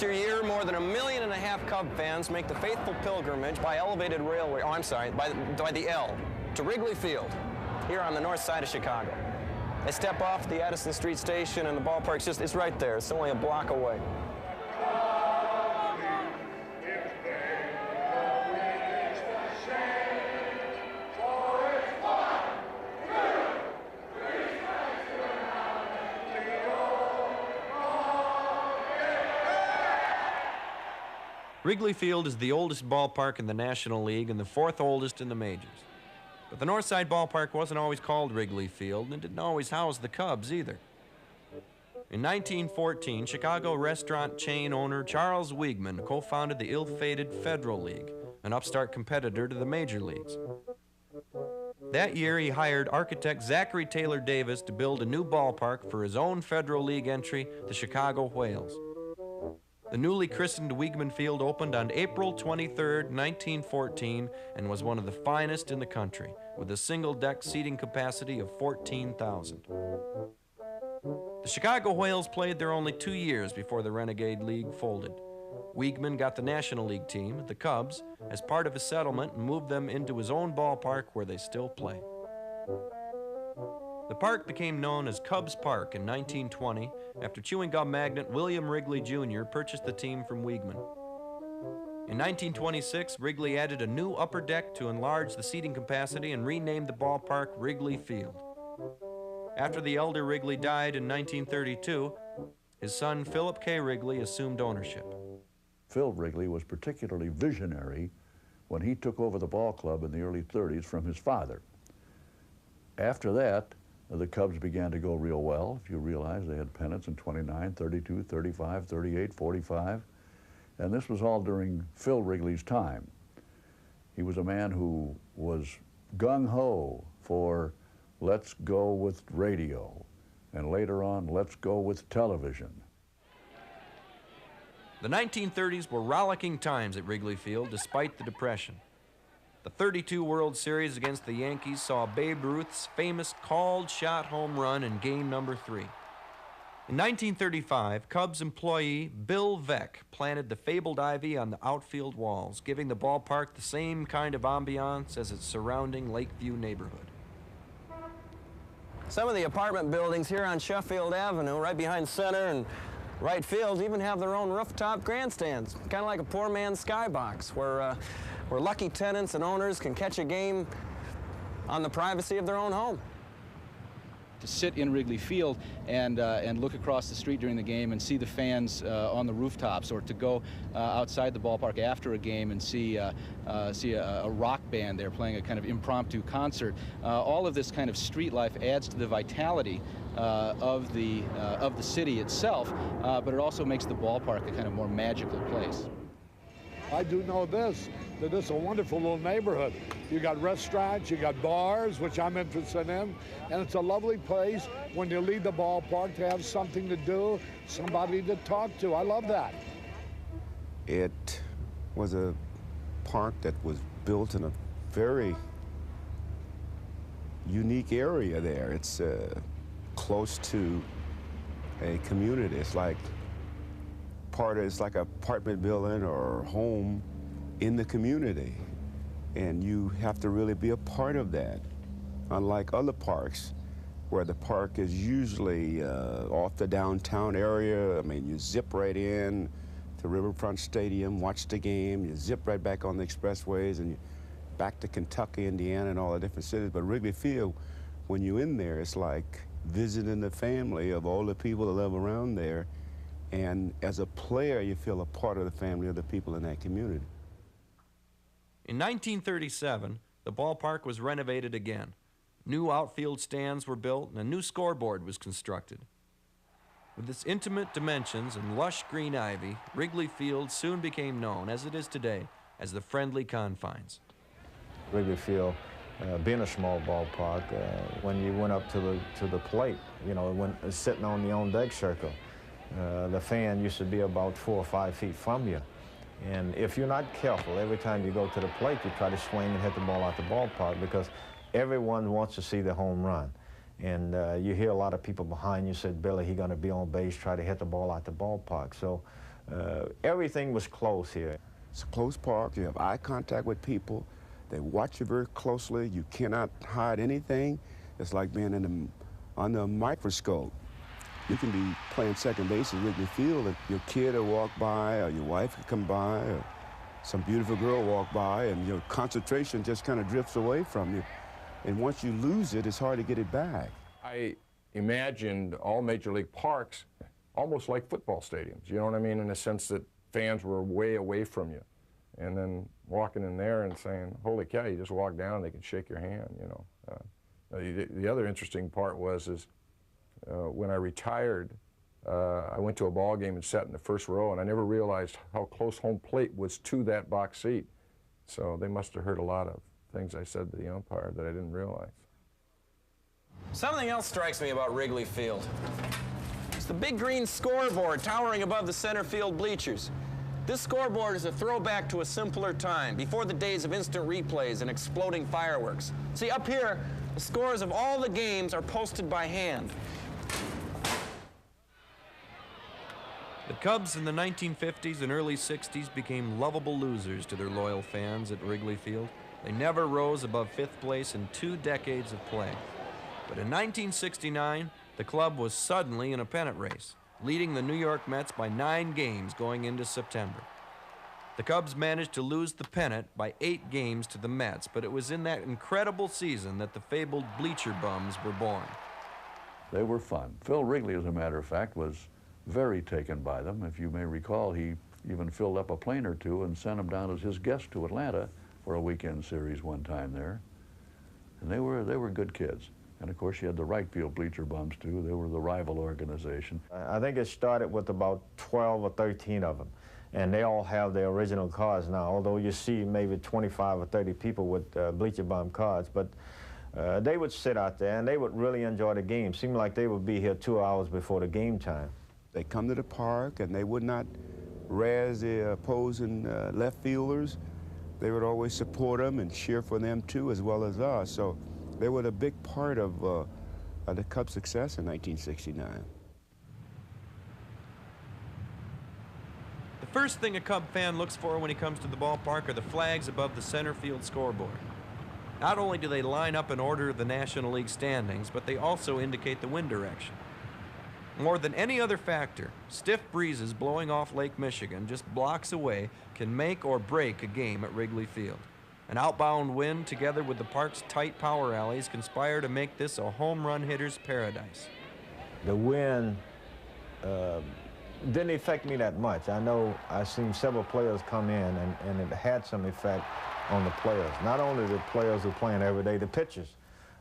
after year, more than 1.5 million Cub fans make the faithful pilgrimage by elevated railway, by the L, to Wrigley Field, here on the north side of Chicago. They step off the Addison Street Station, and the ballpark's it's right there. It's only a block away. Wrigley Field is the oldest ballpark in the National League and the 4th oldest in the majors. But the Northside Ballpark wasn't always called Wrigley Field and didn't always house the Cubs either. In 1914, Chicago restaurant chain owner Charles Wiegman co-founded the ill-fated Federal League, an upstart competitor to the major leagues. That year, he hired architect Zachary Taylor Davis to build a new ballpark for his own Federal League entry, the Chicago Whales. The newly christened Wiegman Field opened on April 23, 1914, and was one of the finest in the country, with a single-deck seating capacity of 14,000. The Chicago Whales played there only 2 years before the Renegade League folded. Wiegman got the National League team, the Cubs, as part of his settlement and moved them into his own ballpark where they still play. The park became known as Cubs Park in 1920 after chewing gum magnate William Wrigley Jr. purchased the team from Wiegman. In 1926, Wrigley added a new upper deck to enlarge the seating capacity and renamed the ballpark Wrigley Field. After the elder Wrigley died in 1932, his son Philip K. Wrigley assumed ownership. Phil Wrigley was particularly visionary when he took over the ball club in the early 30s from his father. After that, the Cubs began to go real well. If you realize they had pennants in 29, 32, 35, 38, 45. And this was all during Phil Wrigley's time. He was a man who was gung-ho for let's go with radio, and later on, let's go with television. The 1930s were rollicking times at Wrigley Field despite the Depression. The 32 World Series against the Yankees saw Babe Ruth's famous called shot home run in game number 3. In 1935, Cubs employee Bill Veck planted the fabled ivy on the outfield walls, giving the ballpark the same kind of ambiance as its surrounding Lakeview neighborhood. Some of the apartment buildings here on Sheffield Avenue, right behind center and right field, even have their own rooftop grandstands, kind of like a poor man's skybox, where lucky tenants and owners can catch a game on the privacy of their own home. To sit in Wrigley Field and look across the street during the game and see the fans on the rooftops, or to go outside the ballpark after a game and see a rock band there playing a kind of impromptu concert. All of this kind of street life adds to the vitality of the city itself, but it also makes the ballpark a kind of more magical place. I do know this, that it's a wonderful little neighborhood. You got restaurants, you got bars, which I'm interested in, and it's a lovely place when you leave the ballpark to have something to do, somebody to talk to. I love that. It was a park that was built in a very unique area there. It's close to a community. It's like it's like an apartment building or home in the community, and you have to really be a part of that. Unlike other parks, where the park is usually off the downtown area. I mean, you zip right in to Riverfront Stadium, watch the game, you zip right back on the expressways, and you back to Kentucky, Indiana, and all the different cities. But Wrigley Field, when you're in there, it's like visiting the family of all the people that live around there. And as a player, you feel a part of the family of the people in that community. In 1937, the ballpark was renovated again. New outfield stands were built and a new scoreboard was constructed. With its intimate dimensions and lush green ivy, Wrigley Field soon became known, as it is today, as the Friendly Confines. Wrigley Field, being a small ballpark, when you went up to the plate, you know, when sitting on the on-deck circle, the fan used to be about 4 or 5 feet from you. And if you're not careful, every time you go to the plate, you try to swing and hit the ball out the ballpark, because everyone wants to see the home run. And you hear a lot of people behind you say, Billy, he's going to be on base, try to hit the ball out the ballpark. So Everything was close here. It's a close park. You have eye contact with people. They watch you very closely. You cannot hide anything. It's like being under a microscope. You can be playing second base at Wrigley Field, and your kid will walk by, or your wife could come by, or some beautiful girl walk by, and your concentration just kind of drifts away from you. And once you lose it, it's hard to get it back. I imagined all major league parks almost like football stadiums, you know what I mean, in the sense that fans were way away from you. And then walking in there and saying, holy cow, you just walk down and they can shake your hand, you know. The other interesting part was when I retired, I went to a ball game and sat in the first row, and I never realized how close home plate was to that box seat. So they must have heard a lot of things I said to the umpire that I didn't realize. Something else strikes me about Wrigley Field. It's the big green scoreboard towering above the center field bleachers. This scoreboard is a throwback to a simpler time, before the days of instant replays and exploding fireworks. See, up here, the scores of all the games are posted by hand. The Cubs in the 1950s and early 60s became lovable losers to their loyal fans at Wrigley Field. They never rose above 5th place in 2 decades of play. But in 1969, the club was suddenly in a pennant race, leading the New York Mets by 9 games going into September. The Cubs managed to lose the pennant by 8 games to the Mets, but it was in that incredible season that the fabled bleacher bums were born. They were fun. Phil Wrigley, as a matter of fact, was very taken by them. If you may recall, he even filled up a plane or two and sent them down as his guest to Atlanta for a weekend series one time there. And they were good kids. And of course, you had the right field bleacher bums too. They were the rival organization. I think it started with about 12 or 13 of them. And they all have their original cards now, although you see maybe 25 or 30 people with bleacher bum cards. But they would sit out there and they would really enjoy the game. Seemed like they would be here 2 hours before the game time. They come to the park and they would not razz the opposing left fielders. They would always support them and cheer for them too, as well as us. So they were a big part of the Cubs' success in 1969. The first thing a Cub fan looks for when he comes to the ballpark are the flags above the center field scoreboard. Not only do they line up in order of the National League standings, but they also indicate the wind direction. More than any other factor, stiff breezes blowing off Lake Michigan just blocks away can make or break a game at Wrigley Field. An outbound wind together with the park's tight power alleys conspire to make this a home run hitter's paradise. The wind didn't affect me that much. I know I've seen several players come in and it had some effect on the players. Not only the players who are playing every day, the pitchers.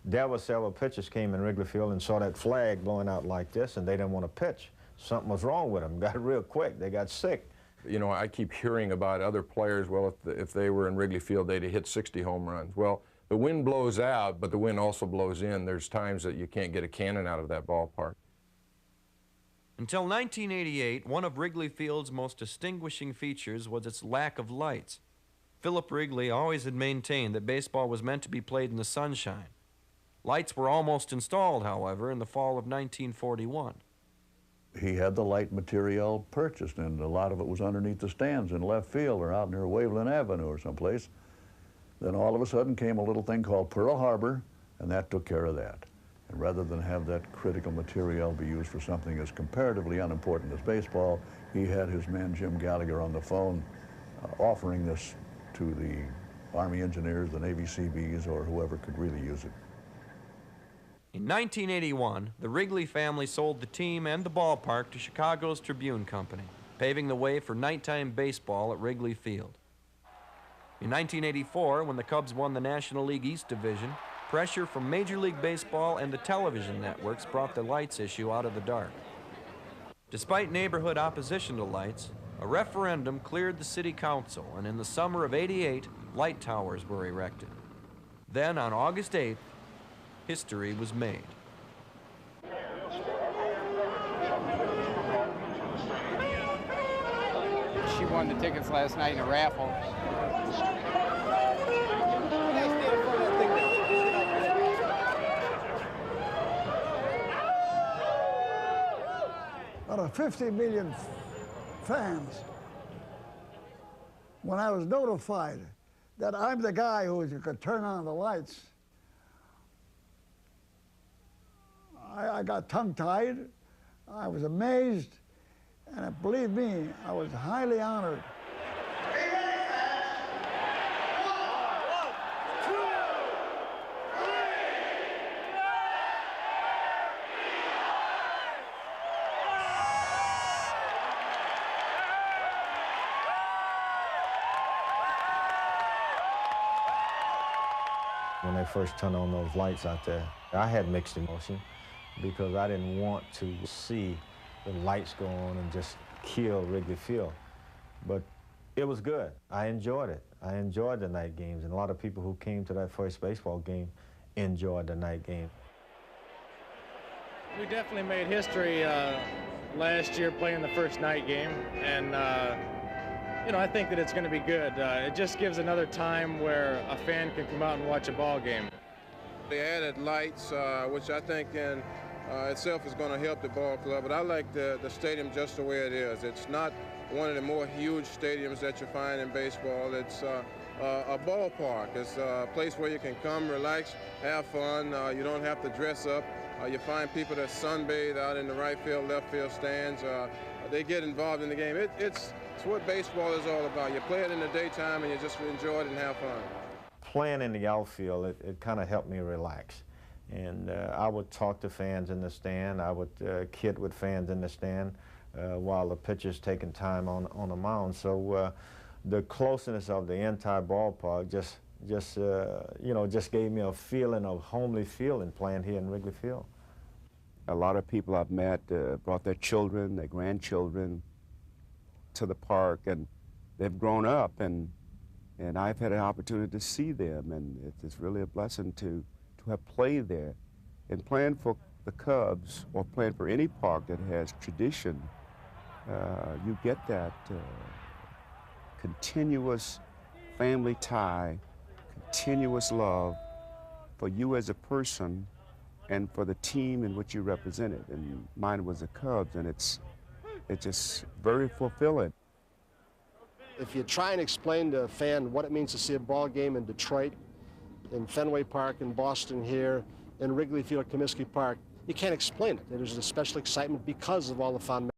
There were several pitchers came in Wrigley Field and saw that flag blowing out like this, and they didn't want to pitch. Something was wrong with them. Got real quick. They got sick. You know, I keep hearing about other players, well, if they were in Wrigley Field, they'd have hit 60 home runs. Well, the wind blows out, but the wind also blows in. There's times that you can't get a cannon out of that ballpark. Until 1988, one of Wrigley Field's most distinguishing features was its lack of lights. Philip Wrigley always had maintained that baseball was meant to be played in the sunshine. Lights were almost installed, however, in the fall of 1941. He had the light material purchased, and a lot of it was underneath the stands in left field or out near Waveland Avenue or someplace. Then all of a sudden came a little thing called Pearl Harbor, and that took care of that. And rather than have that critical material be used for something as comparatively unimportant as baseball, he had his man Jim Gallagher on the phone offering this to the Army engineers, the Navy Seabees, or whoever could really use it. In 1981, the Wrigley family sold the team and the ballpark to Chicago's Tribune Company, paving the way for nighttime baseball at Wrigley Field. In 1984, when the Cubs won the National League East Division, pressure from Major League Baseball and the television networks brought the lights issue out of the dark. Despite neighborhood opposition to lights, a referendum cleared the city council, and in the summer of '88, light towers were erected. Then, on August 8th, history was made. She won the tickets last night in a raffle. Out of 50 million fans, when I was notified that I'm the guy who could turn on the lights, I got tongue-tied. I was amazed, and believe me, I was highly honored. When they first turned on those lights out there, I had mixed emotion because I didn't want to see the lights go on and just kill Wrigley Field. But it was good. I enjoyed it. I enjoyed the night games, and a lot of people who came to that first baseball game enjoyed the night game. We definitely made history last year playing the first night game, and you know, I think that it's going to be good. It just gives another time where a fan can come out and watch a ball game. They added lights, which I think in itself is going to help the ball club, but I like the stadium just the way it is. It's not one of the more huge stadiums that you find in baseball. It's a ballpark. It's a place where you can come, relax, have fun. You don't have to dress up. You find people that sunbathe out in the right field, left field stands. They get involved in the game. It's what baseball is all about. You play it in the daytime and you just enjoy it and have fun. Playing in the outfield, it kind of helped me relax. And I would talk to fans in the stand. I would kid with fans in the stand while the pitcher's taking time on the mound. So the closeness of the entire ballpark just gave me a feeling of homely feeling playing here in Wrigley Field. A lot of people I've met brought their children, their grandchildren to the park, and they've grown up, and I've had an opportunity to see them, and it's really a blessing to have played there. And playing for the Cubs or playing for any park that has tradition, you get that continuous family tie, continuous love for you as a person and for the team in which you represented. And mine was the Cubs, and it's just very fulfilling. If you try and explain to a fan what it means to see a ball game in Detroit, in Fenway Park, in Boston here, in Wrigley Field, Comiskey Park, you can't explain it. There's a special excitement because of all the fond